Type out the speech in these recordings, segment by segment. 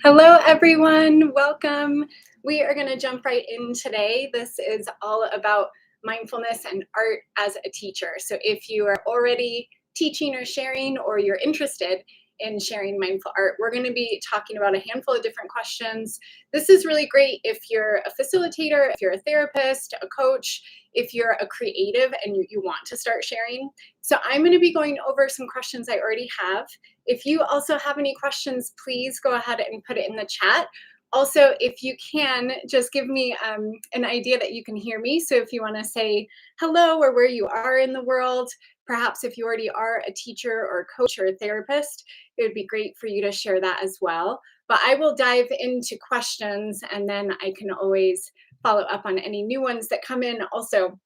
Hello, everyone. Welcome. We are going to jump right in today. This is all about mindfulness and art as a teacher. So if you are already teaching or sharing, or you're interested in sharing mindful art, we're going to be talking about a handful of different questions. This is really great if you're a facilitator, if you're a therapist, a coach, if you're a creative and you want to start sharing. So I'm going to be going over some questions I already have. If you also have any questions, please go ahead and put it in the chat. Also, if you can, just give me an idea that you can hear me. So if you want to say hello or where you are in the world, perhaps if you already are a teacher or a coach or a therapist, it would be great for you to share that as well. But I will dive into questions and then I can always follow up on any new ones that come in also.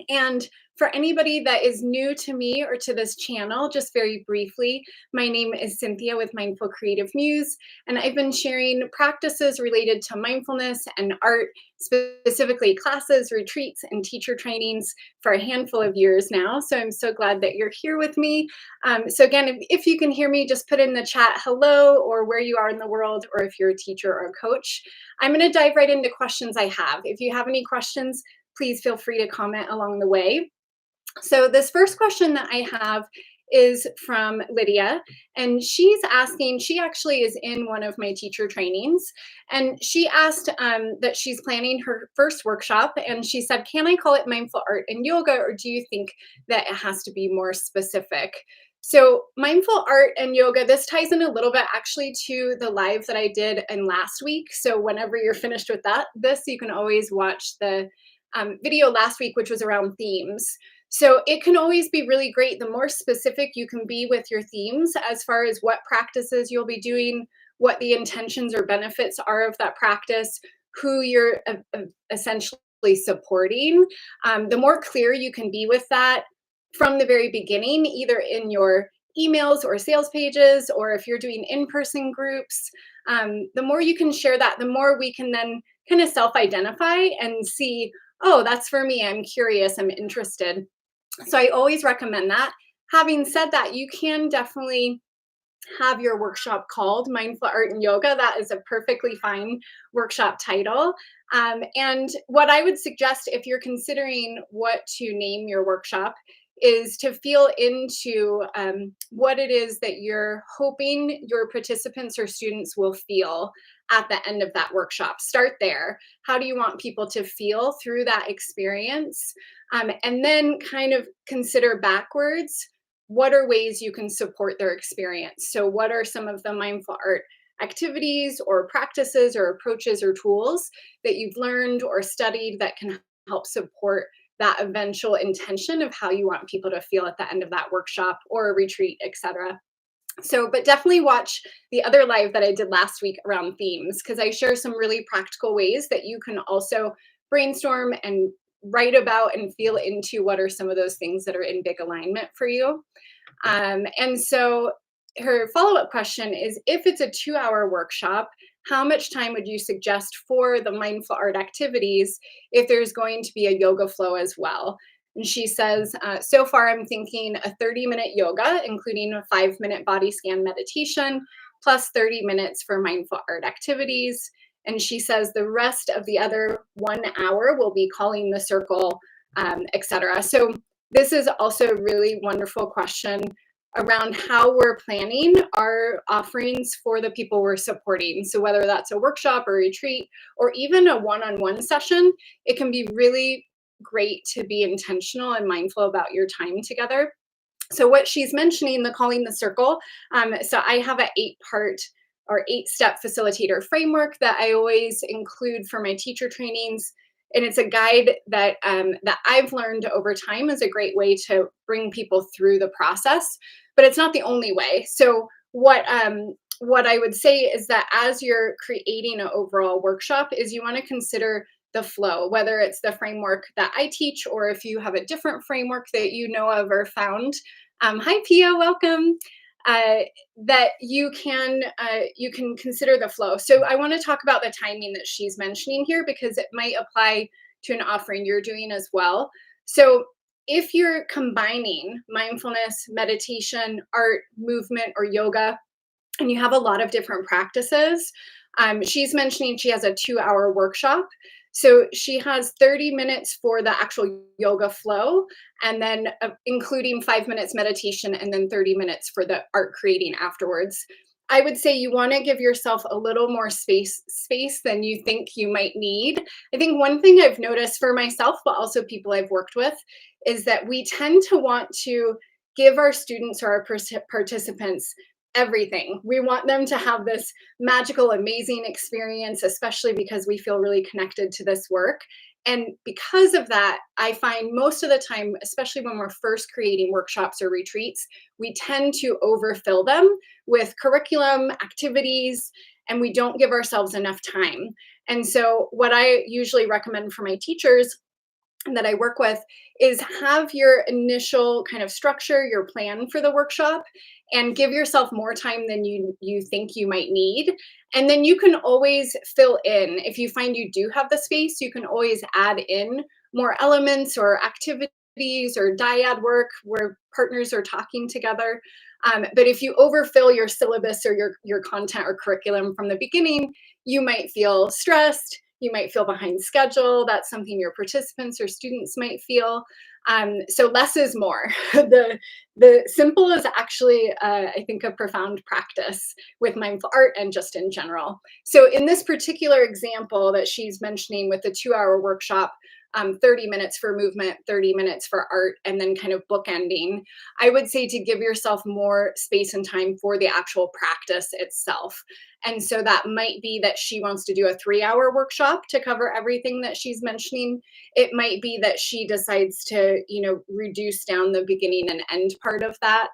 And for anybody that is new to me or to this channel, just very briefly, my name is Cynthia with Mindful Creative Muse, and I've been sharing practices related to mindfulness and art, specifically classes, retreats, and teacher trainings for a handful of years now. So I'm so glad that you're here with me. So again, if you can hear me, just put in the chat hello or where you are in the world, or if you're a teacher or a coach. I'm going to dive right into questions I have. If you have any questions, please feel free to comment along the way. So this first question that I have is from Lydia, and she's asking, she actually is in one of my teacher trainings, and she asked that she's planning her first workshop, and she said, can I call it mindful art and yoga, or do you think that it has to be more specific? So mindful art and yoga, this ties in a little bit actually to the live that I did in last week. So whenever you're finished with this, you can always watch the video last week, which was around themes. So it can always be really great the more specific you can be with your themes as far as what practices you'll be doing, what the intentions or benefits are of that practice, who you're essentially supporting. The more clear you can be with that from the very beginning, either in your emails or sales pages, or if you're doing in-person groups, the more you can share that, the more we can then kind of self-identify and see, oh, that's for me. I'm curious. I'm interested. So I always recommend that. Having said that, you can definitely have your workshop called Mindful Art and Yoga. That is a perfectly fine workshop title. And what I would suggest if you're considering what to name your workshop is to feel into what it is that you're hoping your participants or students will feel at the end of that workshop. Start there. How do you want people to feel through that experience? And then kind of consider backwards, what are ways you can support their experience? So what are some of the mindful art activities or practices or approaches or tools that you've learned or studied that can help support that eventual intention of how you want people to feel at the end of that workshop or a retreat, etc. So, but definitely watch the other live that I did last week around themes, because I share some really practical ways that you can also brainstorm and write about and feel into what are some of those things that are in big alignment for you. And so her follow-up question is, if it's a 2-hour workshop, how much time would you suggest for the mindful art activities if there's going to be a yoga flow as well? And she says, so far I'm thinking a 30-minute yoga, including a 5-minute body scan meditation, plus 30 minutes for mindful art activities. And she says the rest of the other 1 hour will be calling the circle, etc. So this is also a really wonderful question around how we're planning our offerings for the people we're supporting. So whether that's a workshop or retreat or even a one-on-one session, it can be really great to be intentional and mindful about your time together. So what she's mentioning, the calling the circle, so I have an 8-part or 8-step facilitator framework that I always include for my teacher trainings. And it's a guide that that I've learned over time is a great way to bring people through the process, but it's not the only way. So what I would say is that as you're creating an overall workshop, is you want to consider the flow, whether it's the framework that I teach, or if you have a different framework that you know of or found. Hi, Pia, welcome. That you can consider the flow. So I want to talk about the timing that she's mentioning here, because it might apply to an offering you're doing as well. So if you're combining mindfulness, meditation, art, movement, or yoga and you have a lot of different practices. She's mentioning she has a 2-hour workshop. So she has 30 minutes for the actual yoga flow, and then including 5 minutes meditation, and then 30 minutes for the art creating afterwards. I would say you want to give yourself a little more space than you think you might need. I think one thing I've noticed for myself, but also people I've worked with, is that we tend to want to give our students or our participants everything. We want them to have this magical, amazing experience, especially because we feel really connected to this work. And because of that, I find most of the time, especially when we're first creating workshops or retreats, we tend to overfill them with curriculum, activities, and we don't give ourselves enough time. And so, what I usually recommend for my teachers that I work with is have your initial kind of structure, your plan for the workshop, and give yourself more time than you think you might need. And then you can always fill in. If you find you do have the space, you can always add in more elements or activities or dyad work where partners are talking together. But if you overfill your syllabus or your content or curriculum from the beginning, you might feel stressed, you might feel behind schedule. That's something your participants or students might feel. So less is more. The simple is actually, I think, a profound practice with mindful art and just in general. So in this particular example that she's mentioning with the 2-hour workshop, 30 minutes for movement, 30 minutes for art, and then kind of bookending, I would say to give yourself more space and time for the actual practice itself. And so that might be that she wants to do a 3-hour workshop to cover everything that she's mentioning. It might be that she decides to, reduce down the beginning and end part of that.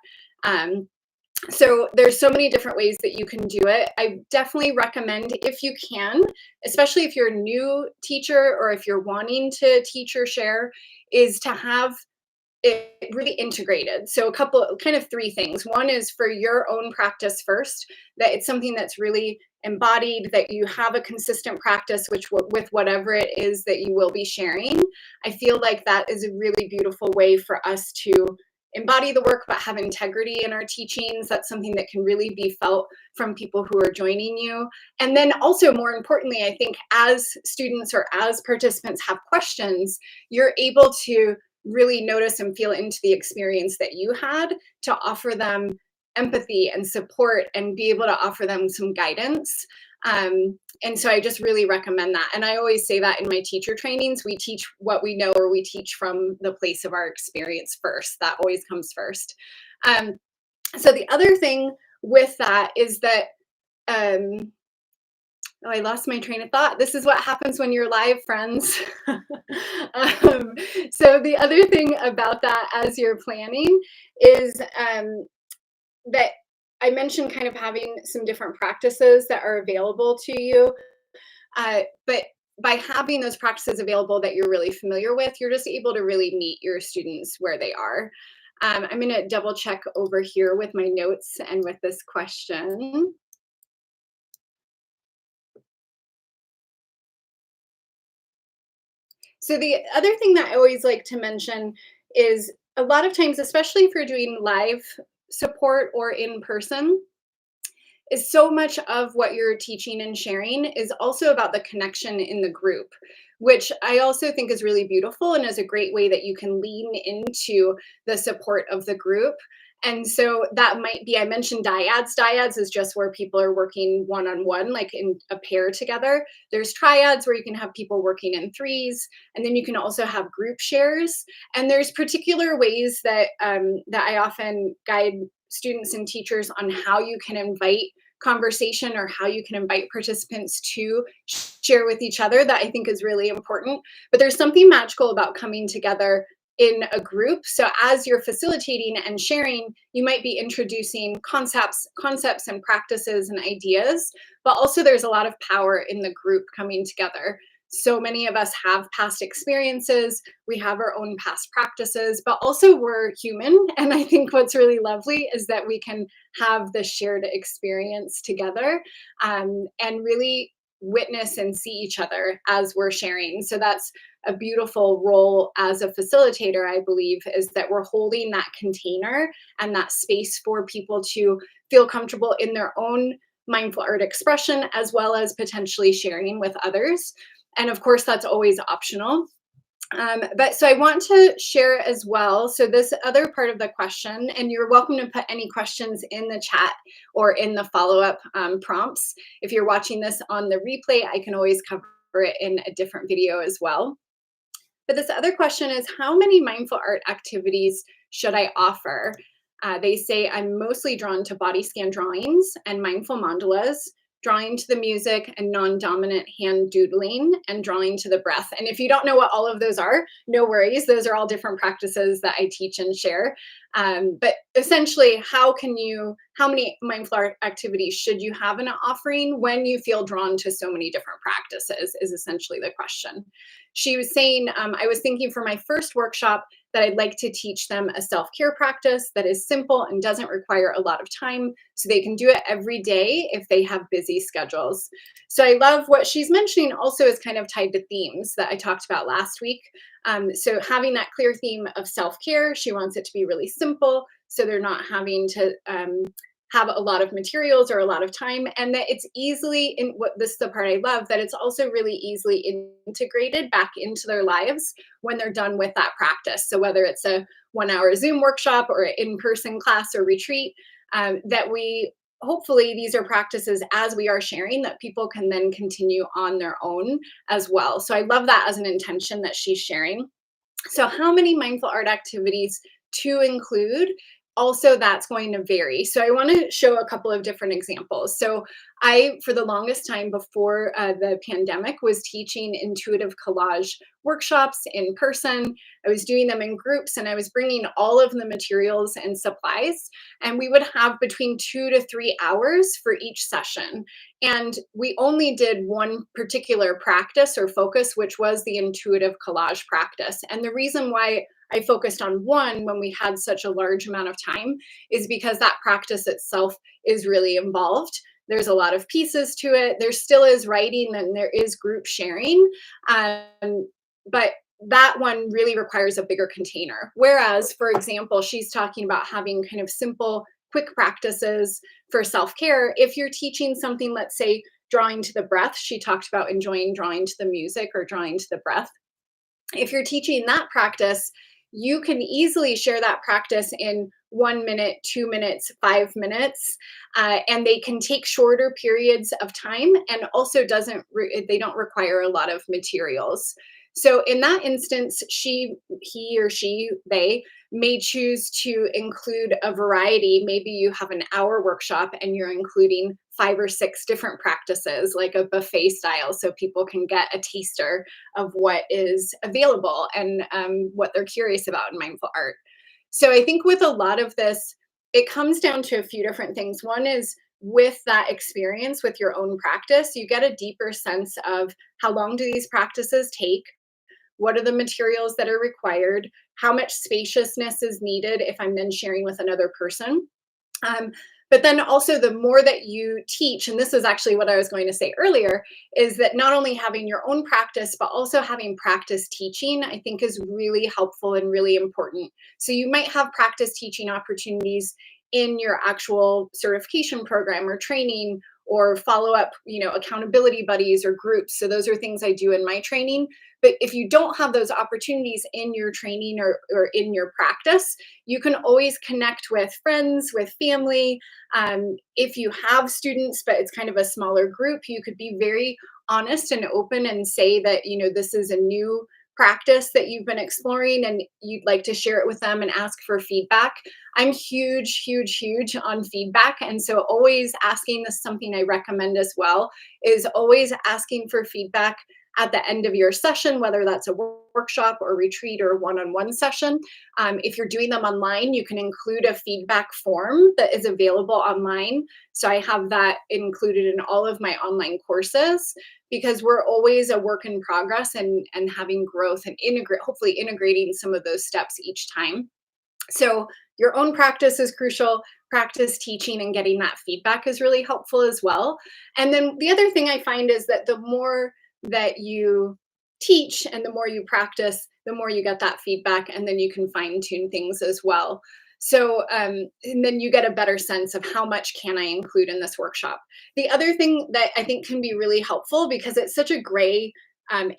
So there's so many different ways that you can do it. I definitely recommend, if you can, especially if you're a new teacher or if you're wanting to teach or share, is to have it really integrated. So a couple, kind of three things. One is for your own practice first, that it's something that's really embodied, that you have a consistent practice with whatever it is that you will be sharing. I feel like that is a really beautiful way for us to embody the work but have integrity in our teachings. That's something that can really be felt from people who are joining you. And then also, more importantly, I think as students or as participants have questions, you're able to really notice and feel into the experience that you had, to offer them empathy and support and be able to offer them some guidance. And so I just really recommend that. And I always say that in my teacher trainings, we teach what we know, or we teach from the place of our experience first. That always comes first. So the other thing with that is that, oh, I lost my train of thought. This is what happens when you're live, friends. So the other thing about that as you're planning is that I mentioned kind of having some different practices that are available to you. But by having those practices available that you're really familiar with, you're just able to really meet your students where they are. I'm going to double check over here with my notes and with this question. So the other thing that I always like to mention is, a lot of times, especially if you're doing live support or in person, is so much of what you're teaching and sharing is also about the connection in the group, which I also think is really beautiful and is a great way that you can lean into the support of the group. And so that might be, I mentioned dyads. Dyads is just where people are working one-on-one, like in a pair together. There's triads where you can have people working in threes, and then you can also have group shares. And there's particular ways that that I often guide students and teachers on how you can invite conversation, or how you can invite participants to share with each other, that I think is really important. But there's something magical about coming together in a group. So as you're facilitating and sharing, you might be introducing concepts and practices and ideas, but also there's a lot of power in the group coming together. So many of us have past experiences, we have our own past practices, but also we're human. And I think what's really lovely is that we can have the shared experience together, and really witness and see each other as we're sharing. So that's a beautiful role as a facilitator, I believe, is that we're holding that container and that space for people to feel comfortable in their own mindful art expression, as well as potentially sharing with others. And of course, that's always optional. But so I want to share as well. So this other part of the question, and you're welcome to put any questions in the chat or in the follow-up prompts. If you're watching this on the replay, I can always cover it in a different video as well. But this other question is, how many mindful art activities should I offer? They say I'm mostly drawn to body scan drawings and mindful mandalas, drawing to the music and non-dominant hand doodling, and drawing to the breath. And if you don't know what all of those are, no worries. Those are all different practices that I teach and share. But essentially, how many mindful art activities should you have in an offering when you feel drawn to so many different practices, is essentially the question. She was saying, I was thinking for my first workshop that I'd like to teach them a self-care practice that is simple and doesn't require a lot of time, so they can do it every day if they have busy schedules. So I love what she's mentioning also is kind of tied to themes that I talked about last week. So having that clear theme of self-care, she wants it to be really simple, so they're not having to have a lot of materials or a lot of time, and that it's easily in what this is the part I love, that it's also really easily integrated back into their lives when they're done with that practice. So whether it's a 1-hour Zoom workshop or an in-person class or retreat, that we hopefully these are practices as we are sharing that people can then continue on their own as well. So I love that as an intention that she's sharing. So how many mindful art activities to include? Also, that's going to vary. So I want to show a couple of different examples. So I, for the longest time before the pandemic, was teaching intuitive collage workshops in person. I was doing them in groups, and I was bringing all of the materials and supplies, and we would have between 2 to 3 hours for each session. And we only did one particular practice or focus, which was the intuitive collage practice. And the reason why I focused on one when we had such a large amount of time is because that practice itself is really involved. There's a lot of pieces to it. There still is writing and there is group sharing. But that one really requires a bigger container. Whereas, for example, she's talking about having kind of simple, quick practices for self-care. If you're teaching something, let's say drawing to the breath, she talked about enjoying drawing to the music or drawing to the breath. If you're teaching that practice, you can easily share that practice in 1 minute, 2 minutes, 5 minutes, and they can take shorter periods of time, and also they don't require a lot of materials. So in that instance, he or she, they may choose to include a variety. Maybe you have an hour workshop and you're including 5 or 6 different practices, like a buffet style, so people can get a taster of what is available and what they're curious about in mindful art. So I think with a lot of this, it comes down to a few different things. One is with that experience with your own practice, you get a deeper sense of how long do these practices take? What are the materials that are required? How much spaciousness is needed if I'm then sharing with another person? But then also the more that you teach, and this is actually what I was going to say earlier, is that not only having your own practice, but also having practice teaching, I think is really helpful and really important. So you might have practice teaching opportunities in your actual certification program or training or follow up, accountability buddies or groups. So those are things I do in my training. But if you don't have those opportunities in your training or in your practice, you can always connect with friends, with family. If you have students, but it's kind of a smaller group, you could be very honest and open and say that, this is a new practice that you've been exploring and you'd like to share it with them and ask for feedback. I'm huge, huge, huge on feedback. And so always asking, this is something I recommend as well, is always asking for feedback at the end of your session, whether that's a workshop or retreat or a one-on-one session. If you're doing them online, you can include a feedback form that is available online. So I have that included in all of my online courses, because we're always a work in progress and having growth and hopefully integrating some of those steps each time. So your own practice is crucial. Practice teaching and getting that feedback is really helpful as well. And then the other thing I find is that the more that you teach and the more you practice, the more you get that feedback, and then you can fine tune things as well. So, and then you get a better sense of how much can I include in this workshop. The other thing that I think can be really helpful, because it's such a gray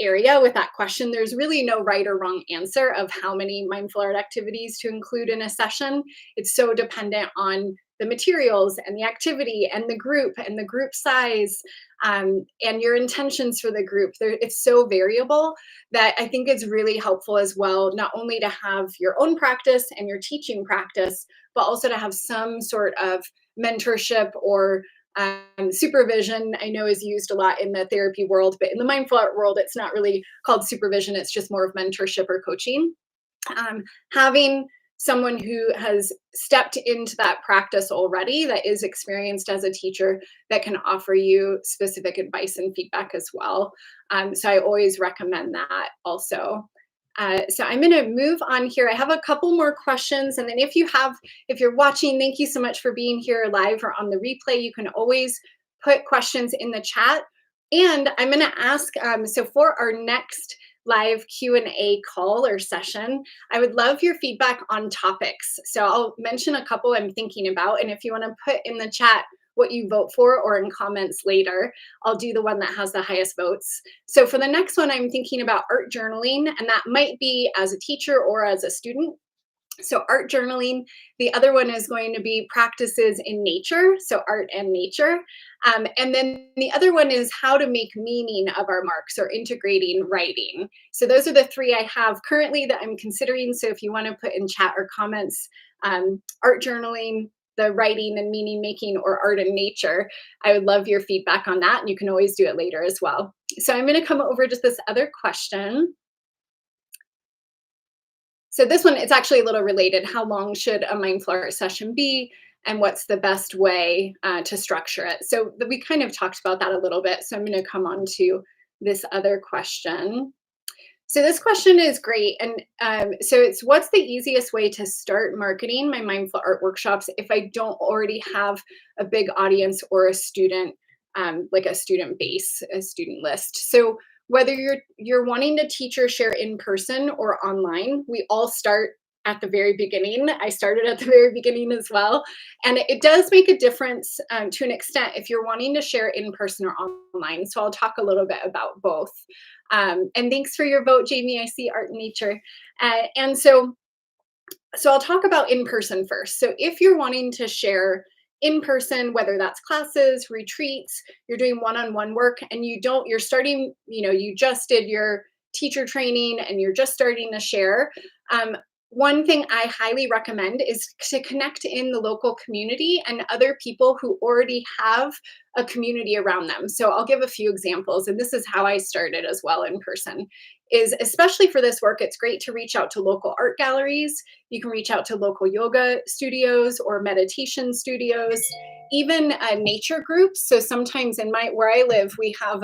area with that question, there's really no right or wrong answer of how many mindful art activities to include in a session. It's so dependent on the materials and the activity and the group size, and your intentions for the group. It's so variable that I think it's really helpful as well, not only to have your own practice and your teaching practice, but also to have some sort of mentorship or supervision. I know is used a lot in the therapy world, but in the mindful art world, it's not really called supervision. It's just more of mentorship or coaching. Having someone who has stepped into that practice already, that is experienced as a teacher, that can offer you specific advice and feedback as well. So I always recommend that also. So I'm going to move on here. I have a couple more questions, and then if you're watching, thank you so much for being here live or on the replay. You can always put questions in the chat, and I'm going to ask. So for our next live Q&A call or session, I would love your feedback on topics. So I'll mention a couple I'm thinking about, and if you want to put in the chat what you vote for or in comments later, I'll do the one that has the highest votes. So for the next one, I'm thinking about art journaling, and that might be as a teacher or as a student. So art journaling. The other one is going to be practices in nature, so art and nature. And then the other one is how to make meaning of our marks or integrating writing. So those are the three I have currently that I'm considering. So if you want to put in chat or comments, art journaling, the writing and meaning making, or art and nature, I would love your feedback on that. And you can always do it later as well. So I'm going to come over to this other question. So this one, it's actually a little related. How long should a mindful art session be? And what's the best way to structure it? So we kind of talked about that a little bit. So I'm going to come on to this other question. So this question is great. And so it's, what's the easiest way to start marketing my mindful art workshops if I don't already have a big audience or a student, like a student base, a student list? So whether you're wanting to teach or share in person or online, we all start at the very beginning. I started at the very beginning as well. And it does make a difference to an extent if you're wanting to share in person or online. So I'll talk a little bit about both. And thanks for your vote, Jamie. I see art and nature. And so I'll talk about in person first. So if you're wanting to share in person, whether that's classes, retreats, you're doing one-on-one work, and you're starting, you just did your teacher training and you're just starting to share. One thing I highly recommend is to connect in the local community and other people who already have a community around them. So I'll give a few examples, and this is how I started as well in person. Is especially for this work, it's great to reach out to local art galleries. You can reach out to local yoga studios or meditation studios, even nature groups. So sometimes where I live, we have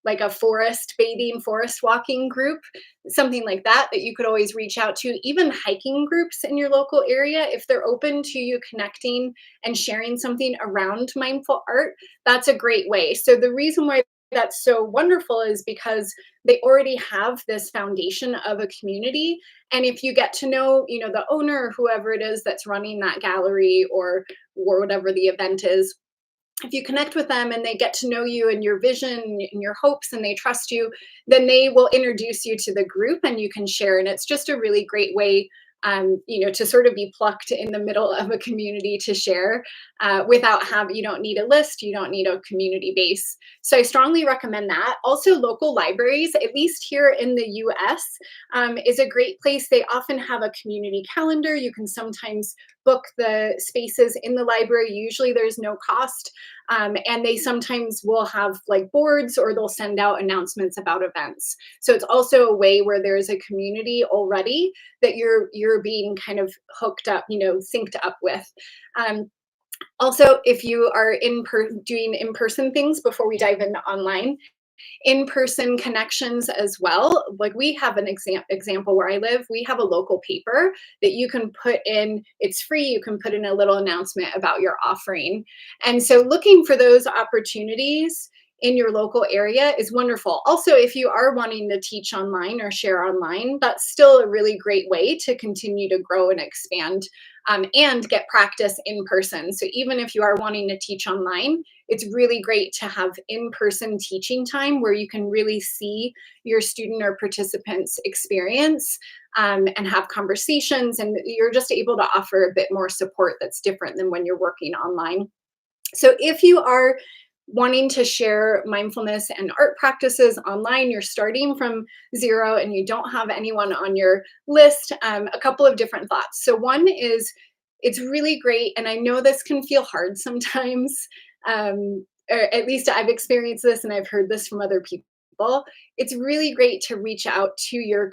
like a forest bathing, forest walking group, something like that you could always reach out to. Even hiking groups in your local area, if they're open to you connecting and sharing something around mindful art, that's a great way. So the reason why that's so wonderful is because they already have this foundation of a community. And if you get to know, the owner or whoever it is that's running that gallery or whatever the event is, if you connect with them and they get to know you and your vision and your hopes, and they trust you, then they will introduce you to the group and you can share. And it's just a really great way, to sort of be plucked in the middle of a community to share you don't need a list, you don't need a community base. So I strongly recommend that. Also, local libraries, at least here in the US, is a great place. They often have a community calendar. You can sometimes book the spaces in the library. Usually there's no cost. And they sometimes will have like boards, or they'll send out announcements about events. So it's also a way where there's a community already that you're being kind of hooked up, synced up with. Also, if you are doing in-person things, before we dive into online, in-person connections as well. Like we have an example where I live, we have a local paper that you can put in, it's free, you can put in a little announcement about your offering. And so looking for those opportunities, in your local area is wonderful. Also, if you are wanting to teach online or share online, that's still a really great way to continue to grow and expand, and get practice in person. So even if you are wanting to teach online, it's really great to have in-person teaching time where you can really see your student or participants' experience, and have conversations, and you're just able to offer a bit more support that's different than when you're working online. So if you are wanting to share mindfulness and art practices online, you're starting from zero and you don't have anyone on your list, a couple of different thoughts. So one is, it's really great, and I know this can feel hard sometimes, or at least I've experienced this and I've heard this from other people. It's really great to reach out to your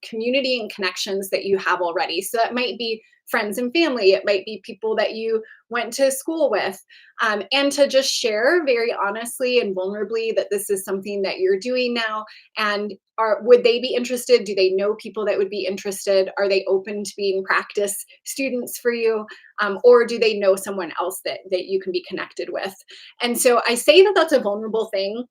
community and connections that you have already. So that might be friends and family, it might be people that you went to school with, and to just share very honestly and vulnerably that this is something that you're doing now, and would they be interested? Do they know people that would be interested? Are they open to being practice students for you? Or do they know someone else that you can be connected with? And so I say that that's a vulnerable thing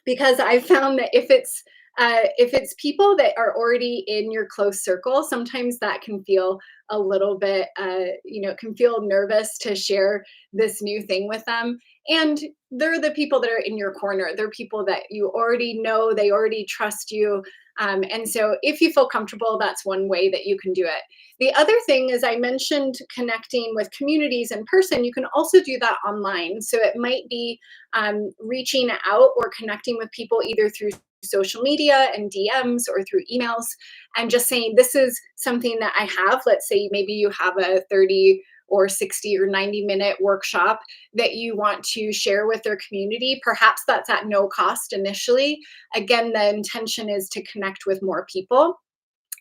because I found that if it's people that are already in your close circle, sometimes that can feel a little bit, can feel nervous to share this new thing with them. And they're the people that are in your corner. They're people that you already know, they already trust you. And so if you feel comfortable, that's one way that you can do it. The other thing is, I mentioned connecting with communities in person. You can also do that online. So it might be reaching out or connecting with people either through social media and DMs or through emails, and just saying, this is something that I have. Let's say maybe you have a 30 or 60 or 90-minute workshop that you want to share with their community. Perhaps that's at no cost initially. Again, the intention is to connect with more people.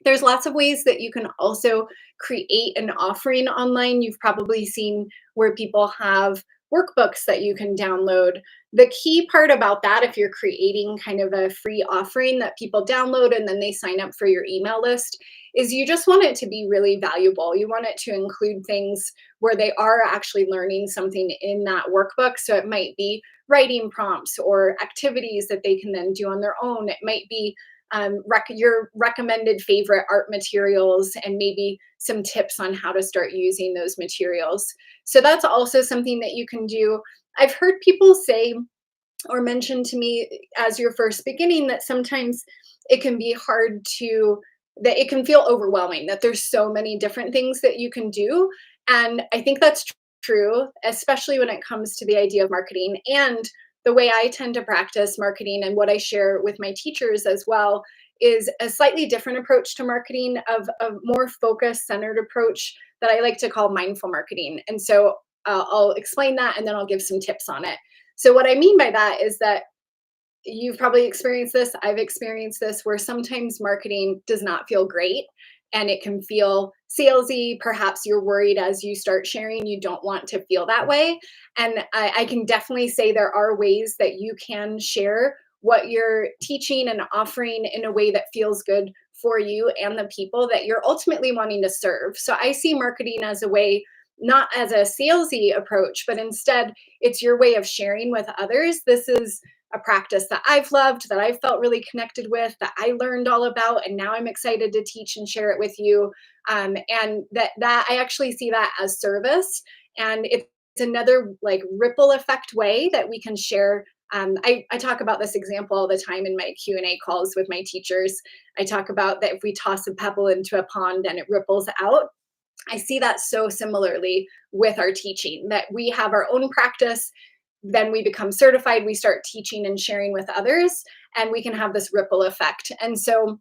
There's lots of ways that you can also create an offering online. You've probably seen where people have workbooks that you can download. The key part about that, if you're creating kind of a free offering that people download and then they sign up for your email list, is you just want it to be really valuable. You want it to include things where they are actually learning something in that workbook. So it might be writing prompts or activities that they can then do on their own. It might be your recommended favorite art materials and maybe some tips on how to start using those materials. So that's also something that you can do. I've heard people say or mention to me as you're first beginning that sometimes it can be hard that it can feel overwhelming, that there's so many different things that you can do. And I think that's true, especially when it comes to the idea of marketing. And the way I tend to practice marketing and what I share with my teachers as well is a slightly different approach to marketing, of a more focused, centered approach that I like to call mindful marketing. And so I'll explain that and then I'll give some tips on it. So, what I mean by that is that you've probably experienced this, I've experienced this, where sometimes marketing does not feel great and it can feel salesy. Perhaps you're worried as you start sharing, you don't want to feel that way. And I can definitely say there are ways that you can share what you're teaching and offering in a way that feels good for you and the people that you're ultimately wanting to serve. So I see marketing as a way, not as a salesy approach, but instead it's your way of sharing with others. This is a practice that I've loved, that I felt really connected with, that I learned all about, and now I'm excited to teach and share it with you. And that I actually see that as service, and it's another like ripple effect way that we can share. I talk about this example all the time in my Q&A calls with my teachers. I talk about that if we toss a pebble into a pond and it ripples out. I see that so similarly with our teaching, that we have our own practice, then we become certified, we start teaching and sharing with others, and we can have this ripple effect. And so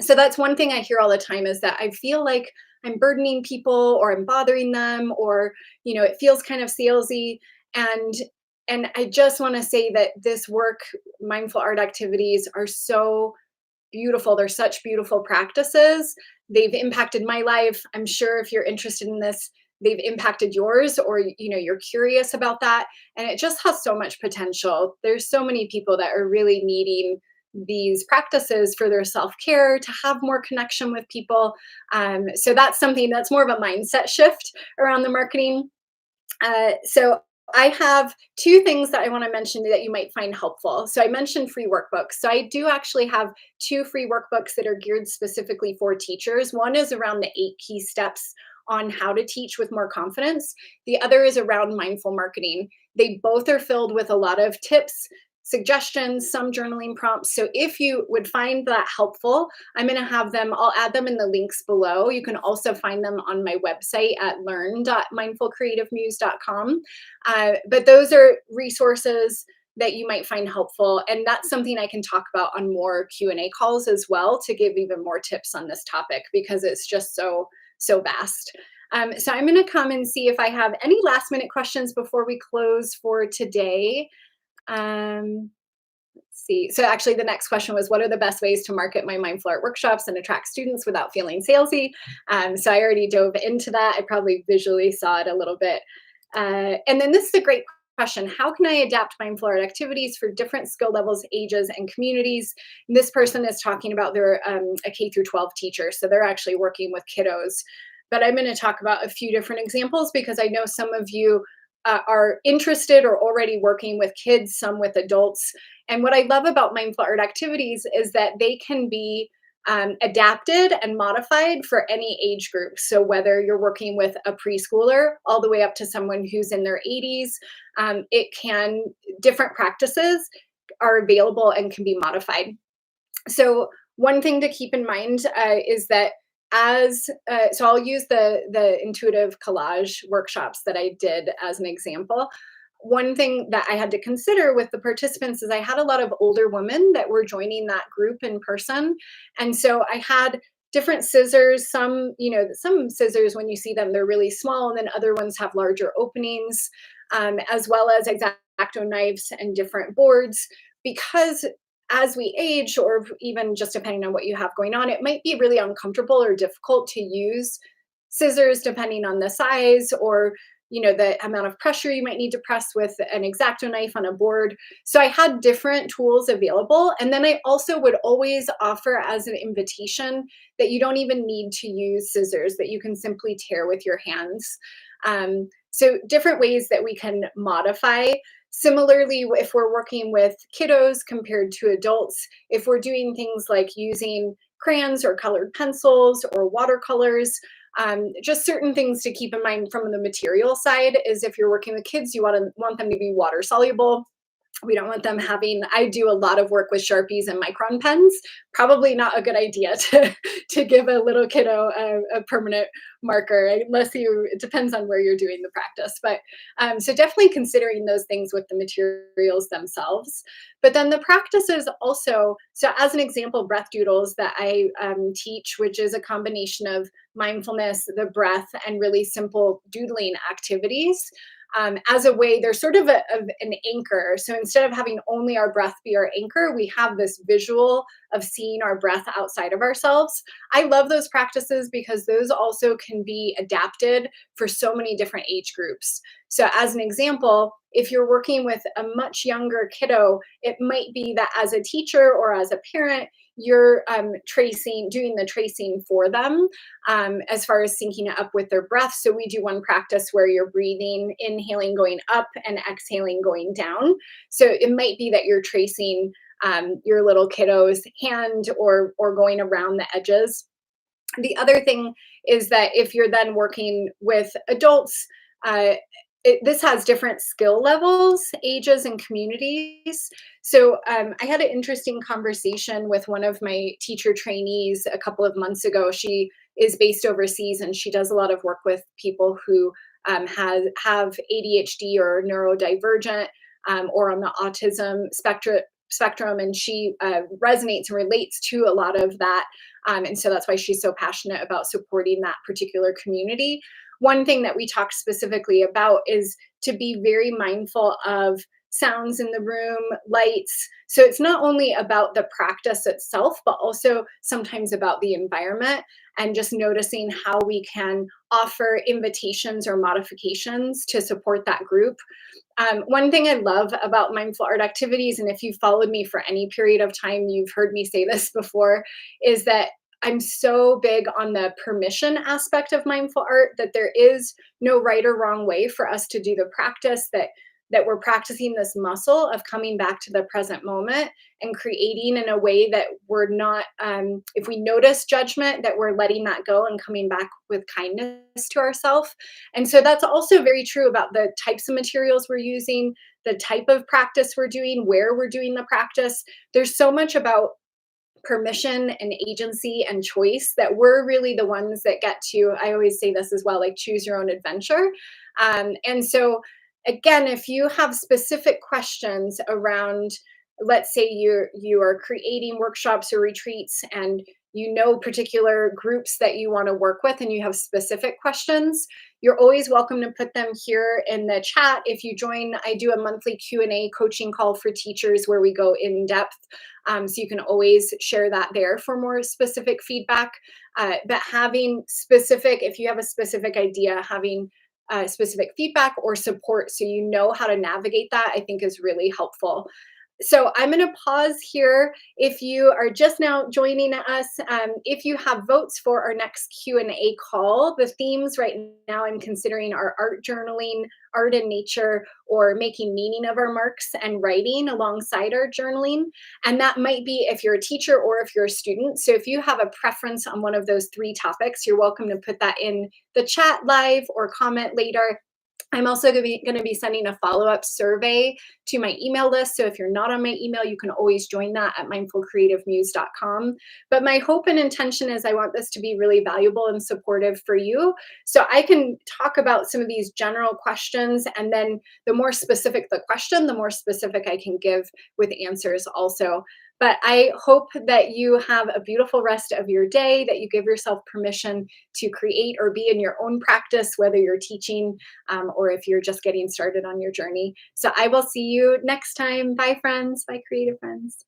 that's one thing I hear all the time, is that I feel like I'm burdening people or I'm bothering them, or it feels kind of salesy. And I just want to say that this work, mindful art activities, are so beautiful. They're such beautiful practices. They've impacted my life. I'm sure if you're interested in this, they've impacted yours, or you're curious about that. And it just has so much potential. There's so many people that are really needing these practices for their self-care, to have more connection with people. So that's something that's more of a mindset shift around the marketing. So I have two things that I want to mention that you might find helpful. So I mentioned free workbooks. So I do actually have two free workbooks that are geared specifically for teachers. One is around the 8 key steps on how to teach with more confidence. The other is around mindful marketing. They both are filled with a lot of tips, suggestions, some journaling prompts. So if you would find that helpful, I'm going to have them, I'll add them in the links below. You can also find them on my website at learn.mindfulcreativemuse.com. But those are resources that you might find helpful, and that's something I can talk about on more Q&A calls as well, to give even more tips on this topic, because it's just so vast. So I'm going to come and see if I have any last minute questions before we close for today. Um, let's see. So actually, the next question was, what are the best ways to market my mindful art workshops and attract students without feeling salesy? So I already dove into that. I probably visually saw it a little bit. And then this is a great question. How can I adapt mindful art activities for different skill levels, ages, and communities? And this person is talking about they're a K through 12 teacher, so they're actually working with kiddos. But I'm going to talk about a few different examples, because I know some of you are interested or already working with kids, some with adults. And what I love about mindful art activities is that they can be adapted and modified for any age group. So whether you're working with a preschooler all the way up to someone who's in their 80s, it can, different practices are available and can be modified. So one thing to keep in mind is that so I'll use the intuitive collage workshops that I did as an example. One thing that I had to consider with the participants is I had a lot of older women that were joining that group in person. And so I had different scissors. Some, some scissors, when you see them, they're really small, and then other ones have larger openings, as well as X-Acto knives and different boards. Because as we age, or even just depending on what you have going on, it might be really uncomfortable or difficult to use scissors depending on the size, or the amount of pressure you might need to press with an X-Acto knife on a board. So I had different tools available. And then I also would always offer as an invitation that you don't even need to use scissors, that you can simply tear with your hands. So different ways that we can modify. Similarly, if we're working with kiddos compared to adults, if we're doing things like using crayons or colored pencils or watercolors, just certain things to keep in mind from the material side is, if you're working with kids, you want them to be water soluble. We don't want them having, I do a lot of work with Sharpies and micron pens. Probably not a good idea to give a little kiddo a permanent marker, unless it depends on where you're doing the practice. But so definitely considering those things with the materials themselves. But then the practices also, so as an example, breath doodles that I teach, which is a combination of mindfulness, the breath, and really simple doodling activities. As a way, they're sort of an anchor. So instead of having only our breath be our anchor, we have this visual of seeing our breath outside of ourselves. I love those practices because those also can be adapted for so many different age groups. So as an example, if you're working with a much younger kiddo, it might be that as a teacher or as a parent, you're doing the tracing for them, as far as syncing it up with their breath. So we do one practice where you're breathing, inhaling, going up, and exhaling, going down. So it might be that you're tracing your little kiddo's hand, or going around the edges. The other thing is that if you're then working with adults, this has different skill levels, ages, and communities. So I had an interesting conversation with one of my teacher trainees a couple of months ago. She is based overseas, and she does a lot of work with people who have ADHD or neurodivergent, or on the autism spectrum, and she resonates and relates to a lot of that. And so that's why she's so passionate about supporting that particular community. One thing that we talked specifically about is to be very mindful of sounds in the room, lights. So it's not only about the practice itself, but also sometimes about the environment, and just noticing how we can offer invitations or modifications to support that group. One thing I love about mindful art activities, and if you've followed me for any period of time, you've heard me say this before, is that I'm so big on the permission aspect of mindful art, that there is no right or wrong way for us to do the practice, that we're practicing this muscle of coming back to the present moment and creating in a way that we're not, if we notice judgment, that we're letting that go and coming back with kindness to ourselves. And so that's also very true about the types of materials we're using, the type of practice we're doing, where we're doing the practice. There's so much about permission and agency and choice that we're really the ones that get to, I always say this as well, like choose your own adventure. And so again, if you have specific questions around, let's say you are creating workshops or retreats, and you know particular groups that you want to work with and you have specific questions, you're always welcome to put them here in the chat. If you join, I do a monthly Q&A coaching call for teachers where we go in depth. So you can always share that there for more specific feedback. But having specific, if you have a specific idea, having specific feedback or support so you know how to navigate that, I think is really helpful. So I'm going to pause here. If you are just now joining us, if you have votes for our next Q&A call, the themes right now I'm considering are art journaling, art and nature, or making meaning of our marks and writing alongside our journaling. And that might be if you're a teacher or if you're a student. So if you have a preference on one of those three topics, you're welcome to put that in the chat live or comment later. I'm also going to be sending a follow-up survey to my email list. So if you're not on my email, you can always join that at mindfulcreativemuse.com. But my hope and intention is I want this to be really valuable and supportive for you. So I can talk about some of these general questions, and then the more specific the question, the more specific I can give with answers also. But I hope that you have a beautiful rest of your day, that you give yourself permission to create or be in your own practice, whether you're teaching or if you're just getting started on your journey. So I will see you next time. Bye, friends. Bye, creative friends.